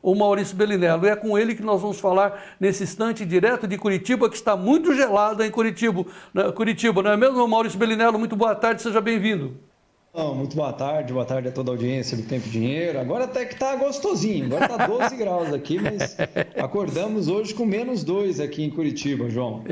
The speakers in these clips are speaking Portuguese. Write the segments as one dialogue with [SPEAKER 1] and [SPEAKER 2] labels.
[SPEAKER 1] o Maurício Bellinello. E é com ele que nós vamos falar nesse instante, direto de Curitiba, que está muito gelada em Curitiba, não é mesmo, Maurício Bellinello? Muito boa tarde, seja bem-vindo.
[SPEAKER 2] Muito boa tarde a toda a audiência do Tempo e Dinheiro. Agora até que está gostosinho, agora está 12 graus aqui, mas acordamos hoje com -2 aqui em Curitiba, João.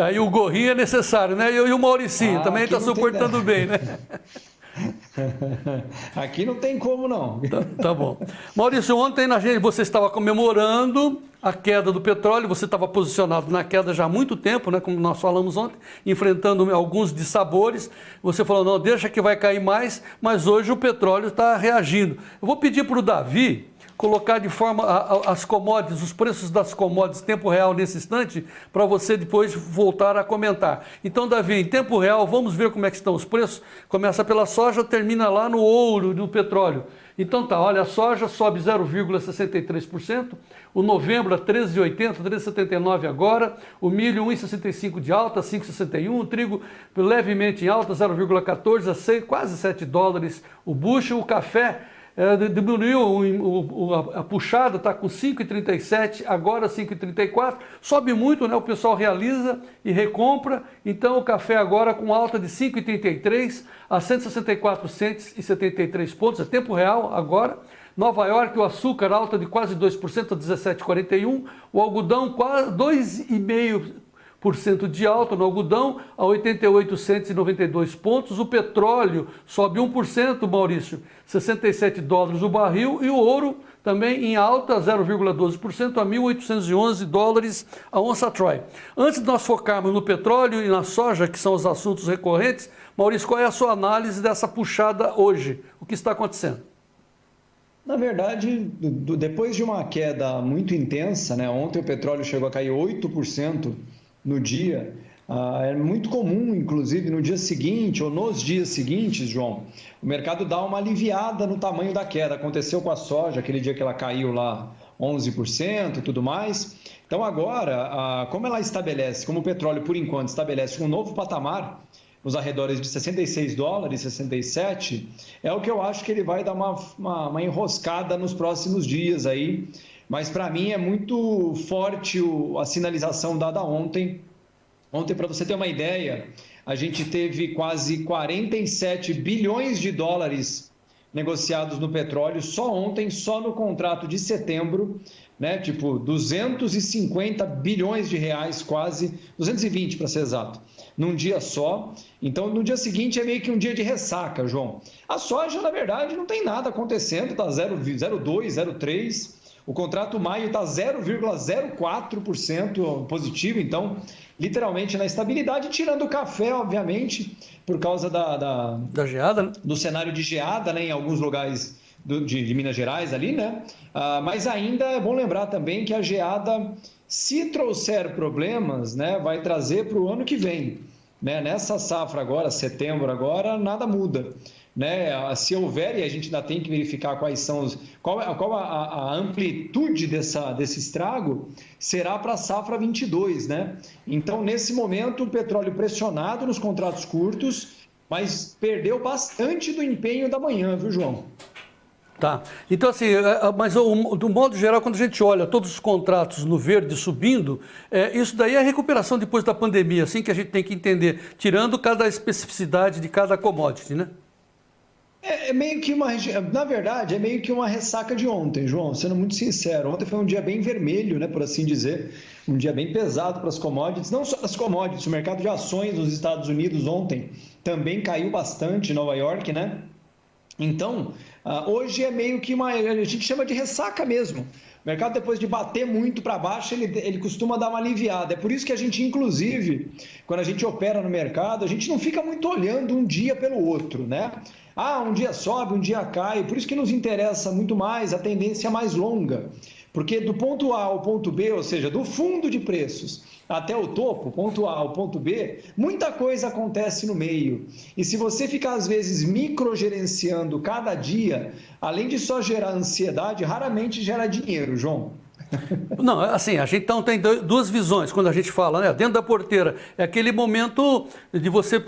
[SPEAKER 1] Aí o gorrinho é necessário, né? E o Mauricinho também está suportando bem, né?
[SPEAKER 2] Aqui não tem como não.
[SPEAKER 1] Tá bom. Maurício, ontem você estava comemorando a queda do petróleo, você estava posicionado na queda já há muito tempo, né, como nós falamos ontem, enfrentando alguns dissabores. Você falou, não, deixa que vai cair mais, mas hoje o petróleo está reagindo. Eu vou pedir para o Davi colocar de forma as commodities, os preços das commodities em tempo real nesse instante, para você depois voltar a comentar. Então, Davi, em tempo real, vamos ver como é que estão os preços. Começa pela soja, termina lá no ouro, no petróleo. Então tá, olha, a soja sobe 0,63%, o novembro a 13,80, 13,79 agora, o milho 1,65 de alta, 5,61, o trigo levemente em alta, 0,14 a 6, quase 7 dólares o bushel, o café diminuiu a puxada, está com 5,37, agora 5,34, sobe muito, né? O pessoal realiza e recompra, então o café agora com alta de 5,33 a 164,73 pontos, é tempo real agora. Nova York, o açúcar alta de quase 2% a 17,41, o algodão quase 2,5% de alta no algodão a 88,92 pontos, o petróleo sobe 1%, Maurício, 67 dólares o barril, e o ouro também em alta, 0,12% a 1.811 dólares a onça Troy. Antes de nós focarmos no petróleo e na soja, que são os assuntos recorrentes, Maurício, qual é a sua análise dessa puxada hoje? O que está acontecendo?
[SPEAKER 2] Na verdade, depois de uma queda muito intensa, né? Ontem o petróleo chegou a cair 8% no dia. É muito comum, inclusive, no dia seguinte ou nos dias seguintes, João, o mercado dá uma aliviada no tamanho da queda. Aconteceu com a soja, aquele dia que ela caiu lá 11% e tudo mais. Então agora, como ela estabelece, como o petróleo por enquanto estabelece um novo patamar, nos arredores de 66 dólares, 67, é o que eu acho que ele vai dar uma enroscada nos próximos dias aí. Mas para mim é muito forte a sinalização dada ontem. Ontem, para você ter uma ideia, a gente teve quase 47 bilhões de dólares negociados no petróleo só ontem, só no contrato de setembro, né? Tipo 250 bilhões de reais, quase 220 para ser exato, num dia só. Então, no dia seguinte é meio que um dia de ressaca, João. A soja, na verdade, não tem nada acontecendo, está 0,2, 0,3. O contrato maio está 0,04% positivo, então, literalmente na estabilidade, tirando o café, obviamente, por causa da
[SPEAKER 1] geada, né?
[SPEAKER 2] Do cenário de geada, né, em alguns lugares de Minas Gerais ali, né? Mas ainda é bom lembrar também que a geada, se trouxer problemas, né, vai trazer para o ano que vem, né? Nessa safra agora, setembro agora, nada muda. Né? Se houver, e a gente ainda tem que verificar qual a amplitude desse estrago, será para a safra 22, né? Então, nesse momento, o petróleo pressionado nos contratos curtos, mas perdeu bastante do empenho da manhã, viu, João?
[SPEAKER 1] Tá, então assim, mas do modo geral, quando a gente olha todos os contratos no verde subindo, isso daí é recuperação depois da pandemia, assim que a gente tem que entender, tirando cada especificidade de cada commodity, né?
[SPEAKER 2] Meio que na verdade, é meio que uma ressaca de ontem, João, sendo muito sincero. Ontem foi um dia bem vermelho, né, por assim dizer, um dia bem pesado para as commodities, não só as commodities, o mercado de ações nos Estados Unidos ontem também caiu bastante em Nova York, né? Então, hoje é meio que a gente chama de ressaca mesmo. O mercado, depois de bater muito para baixo, ele costuma dar uma aliviada. É por isso que a gente, inclusive, quando a gente opera no mercado, a gente não fica muito olhando um dia pelo outro, né? Um dia sobe, um dia cai. Por isso que nos interessa muito mais a tendência mais longa. Porque do ponto A ao ponto B, ou seja, do fundo de preços até o topo, ponto A ao ponto B, muita coisa acontece no meio. E se você ficar, às vezes, microgerenciando cada dia, além de só gerar ansiedade, raramente gera dinheiro, João.
[SPEAKER 1] Não, assim, a gente então tem duas visões quando a gente fala, né? Dentro da porteira, é aquele momento de você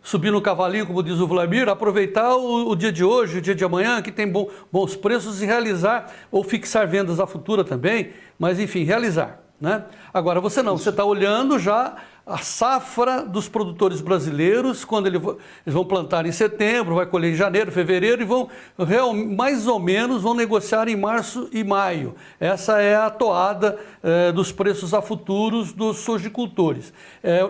[SPEAKER 1] subir no cavalinho, como diz o Vladimir, aproveitar o dia de hoje, o dia de amanhã, que tem bons preços e realizar, ou fixar vendas a futura também, mas enfim, realizar, né? Agora, você não, você está olhando já a safra dos produtores brasileiros, quando eles vão plantar em setembro, vai colher em janeiro, fevereiro e vão, mais ou menos, vão negociar em março e maio. Essa é a toada dos preços a futuros dos sojicultores.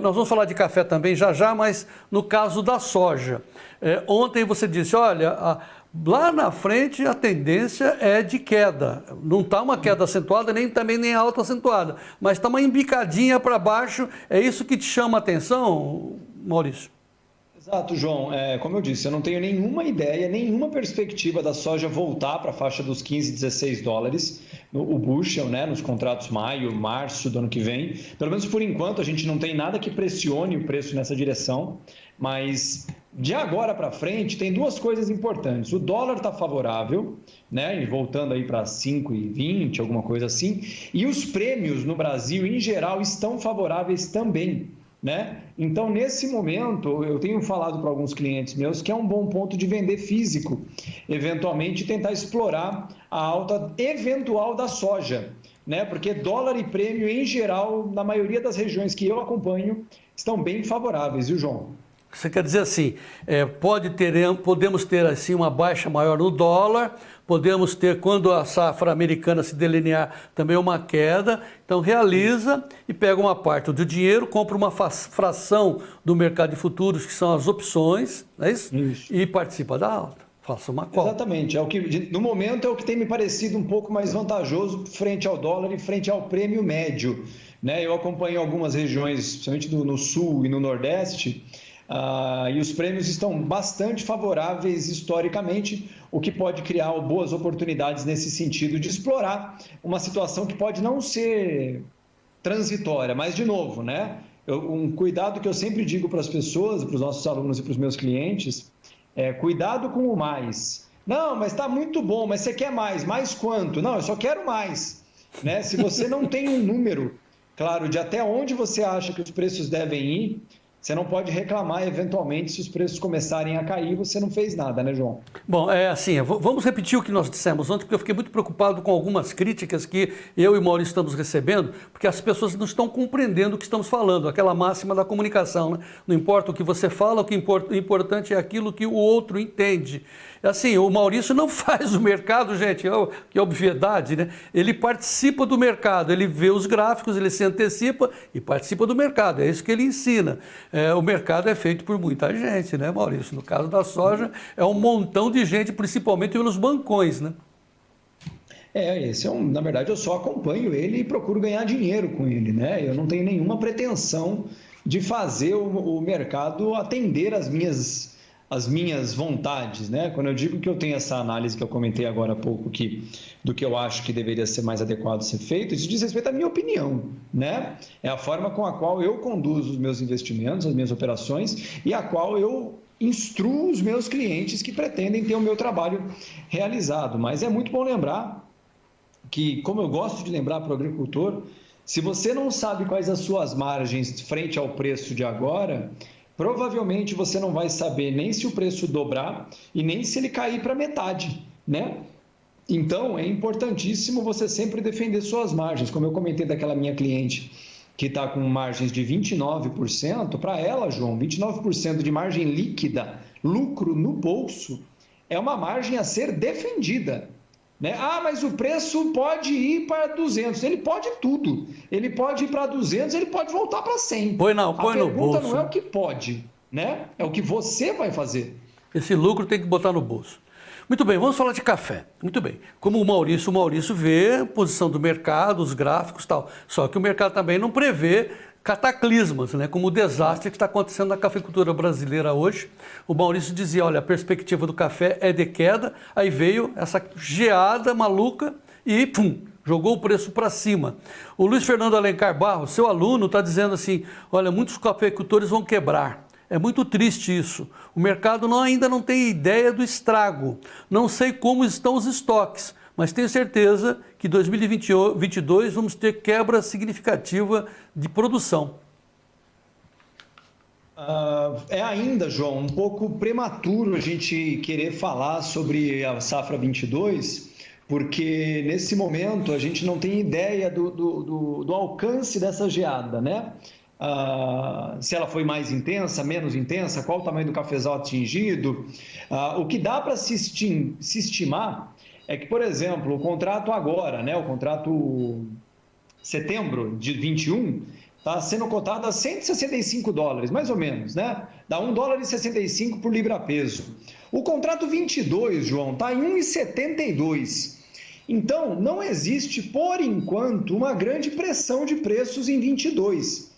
[SPEAKER 1] Nós vamos falar de café também já, mas no caso da soja. Ontem você disse, olha, lá na frente a tendência é de queda. Não está uma queda acentuada, nem alta acentuada, mas está uma embicadinha para baixo. É isso que te chama a atenção, Maurício?
[SPEAKER 2] Exato, João. Como eu disse, eu não tenho nenhuma ideia, nenhuma perspectiva da soja voltar para a faixa dos 15, 16 dólares, o bushel, né, nos contratos maio, março do ano que vem. Pelo menos por enquanto a gente não tem nada que pressione o preço nessa direção, mas de agora para frente tem duas coisas importantes. O dólar está favorável, né, e voltando aí para 5,20, alguma coisa assim, e os prêmios no Brasil em geral estão favoráveis também, né? Então, nesse momento, eu tenho falado para alguns clientes meus que é um bom ponto de vender físico, eventualmente tentar explorar a alta eventual da soja, né? Porque dólar e prêmio, em geral, na maioria das regiões que eu acompanho, estão bem favoráveis, viu, João?
[SPEAKER 1] Você quer dizer assim, podemos ter assim uma baixa maior no dólar, podemos ter, quando a safra americana se delinear, também uma queda. Então realiza e pega uma parte do dinheiro, compra uma fração do mercado de futuros, que são as opções, não é isso? Isso. E participa da alta. Faça uma call.
[SPEAKER 2] Exatamente. No momento é o que tem me parecido um pouco mais vantajoso frente ao dólar e frente ao prêmio médio, né? Eu acompanho algumas regiões, principalmente no sul e no nordeste, e os prêmios estão bastante favoráveis historicamente, o que pode criar boas oportunidades nesse sentido de explorar uma situação que pode não ser transitória, mas de novo, né? Um cuidado que eu sempre digo para as pessoas, para os nossos alunos e para os meus clientes, cuidado com o mais. Não, mas está muito bom, mas você quer mais? Mais quanto? Não, eu só quero mais, né? Se você não tem um número claro de até onde você acha que os preços devem ir, você não pode reclamar, eventualmente, se os preços começarem a cair, você não fez nada, né, João?
[SPEAKER 1] Bom, vamos repetir o que nós dissemos ontem, porque eu fiquei muito preocupado com algumas críticas que eu e o Maurício estamos recebendo, porque as pessoas não estão compreendendo o que estamos falando, aquela máxima da comunicação, né? Não importa o que você fala, o importante é aquilo que o outro entende. Assim, o Maurício não faz o mercado, gente, que obviedade, né? Ele participa do mercado, ele vê os gráficos, ele se antecipa e participa do mercado, é isso que ele ensina. O mercado é feito por muita gente, né, Maurício? No caso da soja, é um montão de gente, principalmente pelos bancões, né?
[SPEAKER 2] Na verdade, eu só acompanho ele e procuro ganhar dinheiro com ele, né? Eu não tenho nenhuma pretensão de fazer o mercado atender as minhas vontades, né? Quando eu digo que eu tenho essa análise que eu comentei agora há pouco, do que eu acho que deveria ser mais adequado ser feito, isso diz respeito à minha opinião, né? É a forma com a qual eu conduzo os meus investimentos, as minhas operações, e a qual eu instruo os meus clientes que pretendem ter o meu trabalho realizado. Mas é muito bom lembrar que, como eu gosto de lembrar para o agricultor, se você não sabe quais as suas margens frente ao preço de agora, provavelmente você não vai saber nem se o preço dobrar e nem se ele cair para metade, né? Então, é importantíssimo você sempre defender suas margens. Como eu comentei daquela minha cliente que está com margens de 29%, para ela, João, 29% de margem líquida, lucro no bolso, é uma margem a ser defendida, né? Mas o preço pode ir para 200, ele pode tudo, ele pode ir para 200, ele pode voltar para 100.
[SPEAKER 1] Põe no bolso. A
[SPEAKER 2] pergunta não é o que pode, né? É o que você vai fazer.
[SPEAKER 1] Esse lucro tem que botar no bolso. Muito bem, vamos falar de café. Muito bem. Como o Maurício vê a posição do mercado, os gráficos e tal. Só que o mercado também não prevê cataclismas, né? Como o desastre que está acontecendo na cafeicultura brasileira hoje. O Maurício dizia, olha, a perspectiva do café é de queda, aí veio essa geada maluca e pum, jogou o preço para cima. O Luiz Fernando Alencar Barros, seu aluno, está dizendo assim, olha, muitos cafeicultores vão quebrar. É muito triste isso. O mercado ainda não tem ideia do estrago. Não sei como estão os estoques, mas tenho certeza que em 2022 vamos ter quebra significativa de produção.
[SPEAKER 2] É ainda, João, um pouco prematuro a gente querer falar sobre a safra 22, porque nesse momento a gente não tem ideia do alcance dessa geada, né? Se ela foi mais intensa, menos intensa, qual o tamanho do cafezal atingido. O que dá para se estimar é que, por exemplo, o contrato agora, né, o contrato setembro de 21, está sendo cotado a $165, mais ou menos, né? Dá $1,65 por libra-peso. O contrato 22, João, está em 1,72. Então, não existe, por enquanto, uma grande pressão de preços em 22.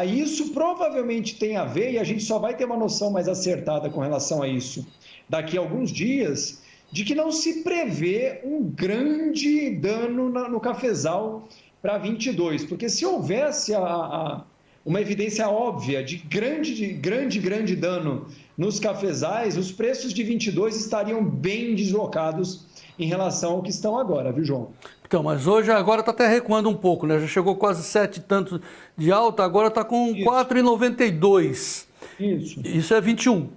[SPEAKER 2] Isso provavelmente tem a ver, e a gente só vai ter uma noção mais acertada com relação a isso daqui a alguns dias, de que não se prevê um grande dano no cafezal para 22, porque se houvesse uma evidência óbvia de grande dano nos cafezais, os preços de 22 estariam bem deslocados em relação ao que estão agora, viu, João?
[SPEAKER 1] Então, mas hoje agora está até recuando um pouco, né? Já chegou quase 7 e tanto de alta, agora está com 4,92. Isso é 21.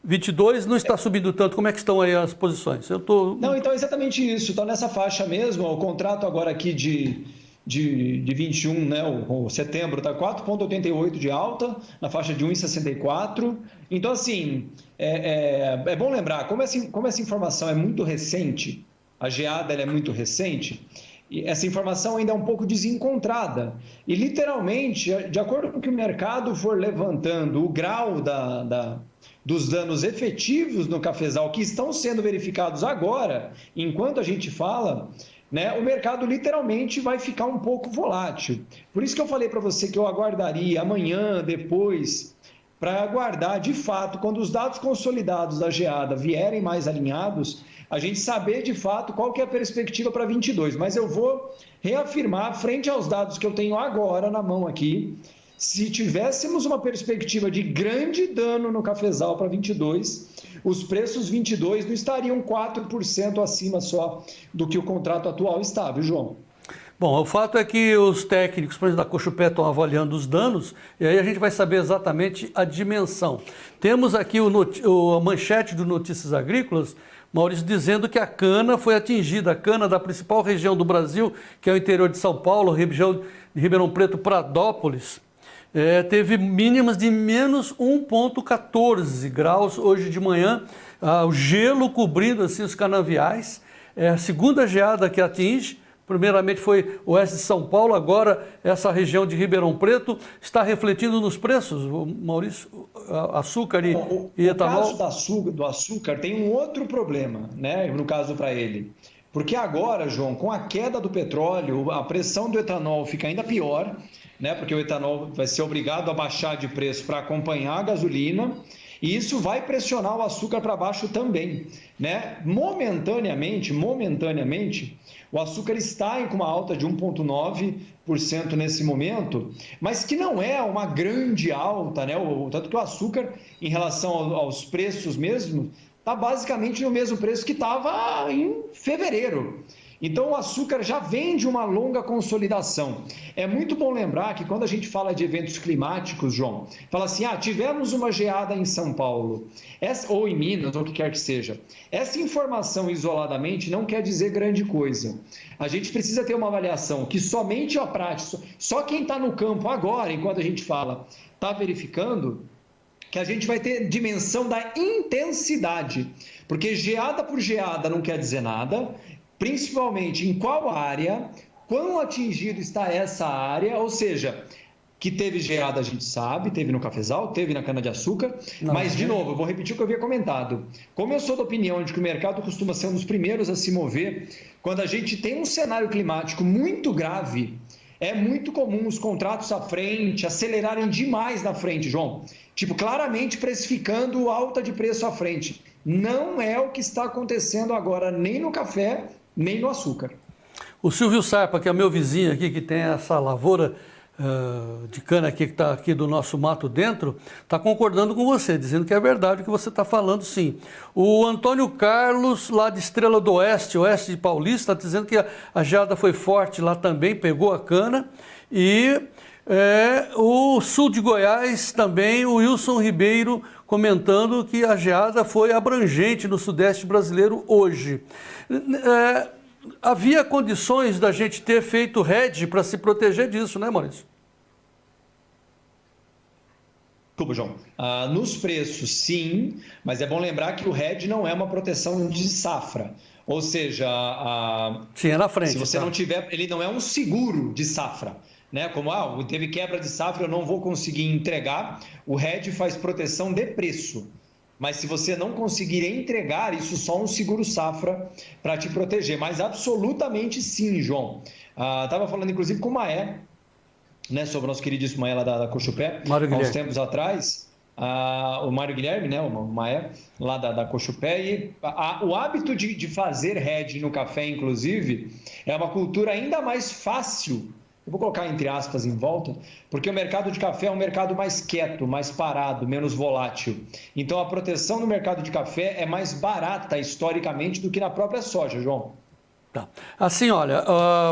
[SPEAKER 1] 22 não está subindo tanto. Como é que estão aí as posições?
[SPEAKER 2] Não, então é exatamente isso. Está nessa faixa mesmo. O contrato agora aqui de 21, né? O setembro está 4,88 de alta, na faixa de 1,64. Então, assim, é bom lembrar, como essa informação é muito recente, a geada ela é muito recente, e essa informação ainda é um pouco desencontrada. E, literalmente, de acordo com o que o mercado for levantando, o grau dos danos efetivos no cafezal que estão sendo verificados agora, enquanto a gente fala, né, o mercado literalmente vai ficar um pouco volátil. Por isso que eu falei para você que eu aguardaria amanhã, depois, para aguardar de fato, quando os dados consolidados da geada vierem mais alinhados, a gente saber de fato qual que é a perspectiva para 22. Mas eu vou reafirmar, frente aos dados que eu tenho agora na mão aqui, se tivéssemos uma perspectiva de grande dano no cafezal para 22, os preços 22 não estariam 4% acima só do que o contrato atual está, viu, João?
[SPEAKER 1] Bom, o fato é que os técnicos, por exemplo, da Cochupé estão avaliando os danos e aí a gente vai saber exatamente a dimensão. Temos aqui a manchete do Notícias Agrícolas, Maurício, dizendo que a cana foi atingida, a cana da principal região do Brasil, que é o interior de São Paulo, região de Ribeirão Preto, Pradópolis, teve mínimas de menos 1,14 graus hoje de manhã, o gelo cobrindo assim os canaviais, a segunda geada que atinge. Primeiramente foi o oeste de São Paulo, agora essa região de Ribeirão Preto está refletindo nos preços, Maurício, açúcar e etanol.
[SPEAKER 2] No caso do açúcar tem um outro problema, né, no caso para ele. Porque agora, João, com a queda do petróleo, a pressão do etanol fica ainda pior, né, porque o etanol vai ser obrigado a baixar de preço para acompanhar a gasolina, e isso vai pressionar o açúcar para baixo também, né? Momentaneamente, o açúcar está com uma alta de 1,9% nesse momento, mas que não é uma grande alta, né? Tanto que o açúcar, em relação aos preços mesmo, está basicamente no mesmo preço que estava em fevereiro. Então, o açúcar já vem de uma longa consolidação. É muito bom lembrar que quando a gente fala de eventos climáticos, João, fala assim, tivemos uma geada em São Paulo, ou em Minas, ou o que quer que seja. Essa informação isoladamente não quer dizer grande coisa. A gente precisa ter uma avaliação que somente a prática, só quem está no campo agora, enquanto a gente fala, está verificando, que a gente vai ter dimensão da intensidade, porque geada por geada não quer dizer nada, principalmente em qual área, quão atingido está essa área, ou seja, que teve geada a gente sabe, teve no cafezal, teve na cana-de-açúcar, mas, de novo, eu vou repetir o que eu havia comentado. Como eu sou da opinião de que o mercado costuma ser um dos primeiros a se mover, quando a gente tem um cenário climático muito grave, é muito comum os contratos à frente acelerarem demais na frente, João. Tipo, claramente precificando alta de preço à frente. Não é o que está acontecendo agora, nem no café, nem no açúcar.
[SPEAKER 1] O Silvio Sarpa, que é meu vizinho aqui, que tem essa lavoura de cana aqui, que está aqui do nosso Mato Dentro, está concordando com você, dizendo que é verdade o que você está falando, sim. O Antônio Carlos, lá de Estrela do Oeste, oeste de Paulista, está dizendo que a geada foi forte lá também, pegou a cana. E o sul de Goiás também, o Wilson Ribeiro comentando que a geada foi abrangente no sudeste brasileiro hoje. Havia condições da gente ter feito hedge para se proteger disso, né, Maurício?
[SPEAKER 2] Desculpa, João. Nos preços, sim, mas é bom lembrar que o hedge não é uma proteção de safra. Ou seja,
[SPEAKER 1] sim, é na frente,
[SPEAKER 2] se você não tiver, ele não é um seguro de safra. Né? Como teve quebra de safra, eu não vou conseguir entregar. O hedge faz proteção de preço. Mas se você não conseguir entregar, isso só um seguro safra para te proteger. Mas absolutamente sim, João. Estava falando inclusive com o Maé, né, sobre o nosso queridíssimo Maé lá da Cochupé, há uns tempos atrás. O Mário Guilherme, né, o Maé, lá da Cochupé, e o hábito de fazer hedge no café, inclusive, é uma cultura ainda mais fácil. Eu vou colocar entre aspas em volta, porque o mercado de café é um mercado mais quieto, mais parado, menos volátil. Então, a proteção no mercado de café é mais barata, historicamente, do que na própria soja, João.
[SPEAKER 1] Tá. Assim, olha,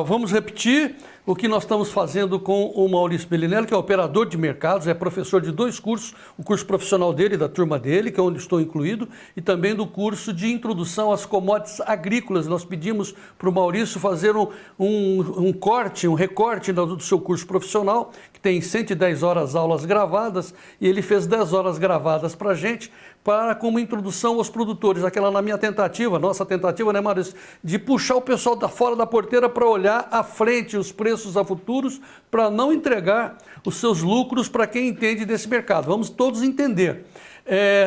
[SPEAKER 1] vamos repetir o que nós estamos fazendo com o Maurício Bellinelli, que é operador de mercados, é professor de 2 cursos, o curso profissional dele, da turma dele, que é onde estou incluído, e também do curso de introdução às commodities agrícolas. Nós pedimos para o Maurício fazer um recorte do seu curso profissional, que tem 110 horas aulas gravadas, e ele fez 10 horas gravadas para a gente, como introdução aos produtores, aquela na minha tentativa, nossa tentativa, né, Maurício, de puxar o pessoal da fora da porteira para olhar à frente os preços a futuros, para não entregar os seus lucros para quem entende desse mercado. Vamos todos entender.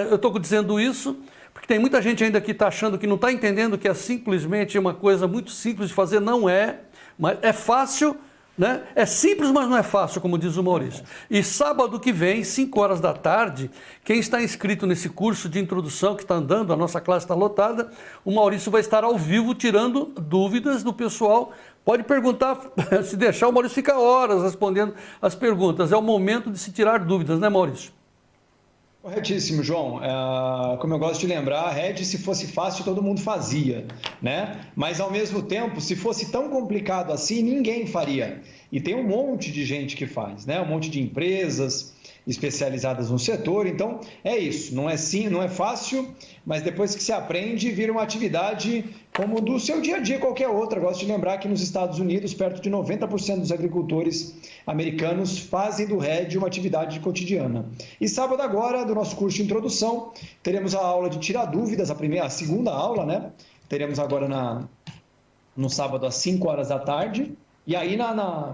[SPEAKER 1] Eu estou dizendo isso porque tem muita gente ainda que está achando que não está entendendo que é simplesmente uma coisa muito simples de fazer. Não é, mas é fácil. Né? É simples, mas não é fácil, como diz o Maurício. E sábado que vem, 5 horas da tarde, quem está inscrito nesse curso de introdução que está andando, a nossa classe está lotada, o Maurício vai estar ao vivo tirando dúvidas do pessoal. Pode perguntar, se deixar, o Maurício fica horas respondendo as perguntas. É o momento de se tirar dúvidas, né, Maurício?
[SPEAKER 2] Corretíssimo, João. Como eu gosto de lembrar, hedge, se fosse fácil, todo mundo fazia, né? Mas, ao mesmo tempo, se fosse tão complicado assim, ninguém faria. E tem um monte de gente que faz, né? Um monte de empresas especializadas no setor. Então, é isso. Não é fácil, mas depois que se aprende, vira uma atividade como do seu dia a dia, qualquer outra. Eu gosto de lembrar que nos Estados Unidos, perto de 90% dos agricultores americanos fazem do hedge uma atividade cotidiana. E sábado agora, do nosso curso de introdução, teremos a aula de tirar dúvidas, a segunda aula, né? Teremos agora no sábado às 5 horas da tarde. E aí,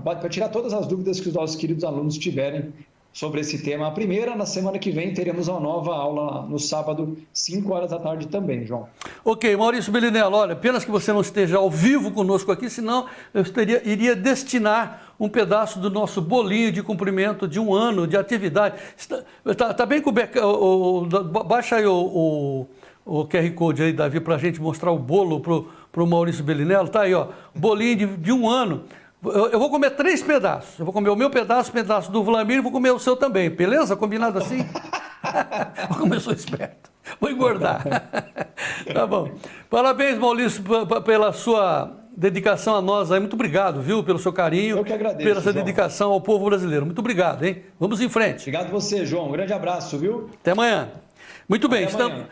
[SPEAKER 2] para tirar todas as dúvidas que os nossos queridos alunos tiverem sobre esse tema. A primeira, na semana que vem, teremos uma nova aula no sábado, 5 horas da tarde também, João.
[SPEAKER 1] Ok, Maurício Bellinelli, olha, apenas que você não esteja ao vivo conosco aqui, senão eu iria destinar um pedaço do nosso bolinho de cumprimento de 1 ano de atividade. Tá bem com baixa aí o QR Code aí, Davi, para a gente mostrar o bolo para o Maurício Bellinelli. Tá aí, ó, bolinho de 1 ano. Eu vou comer 3 pedaços. Eu vou comer o meu pedaço, o pedaço do Vlamir e vou comer o seu também. Beleza? Combinado assim? Como eu sou esperto. Vou engordar. Tá bom. Parabéns, Maurício, pela sua dedicação a nós aí. Muito obrigado, viu? Pelo seu carinho.
[SPEAKER 2] Eu que agradeço,
[SPEAKER 1] pela sua
[SPEAKER 2] João.
[SPEAKER 1] dedicação ao povo brasileiro. Muito obrigado, hein? Vamos em frente.
[SPEAKER 2] Obrigado você, João. Um grande abraço, viu?
[SPEAKER 1] Até amanhã. Muito bem.
[SPEAKER 2] Até amanhã.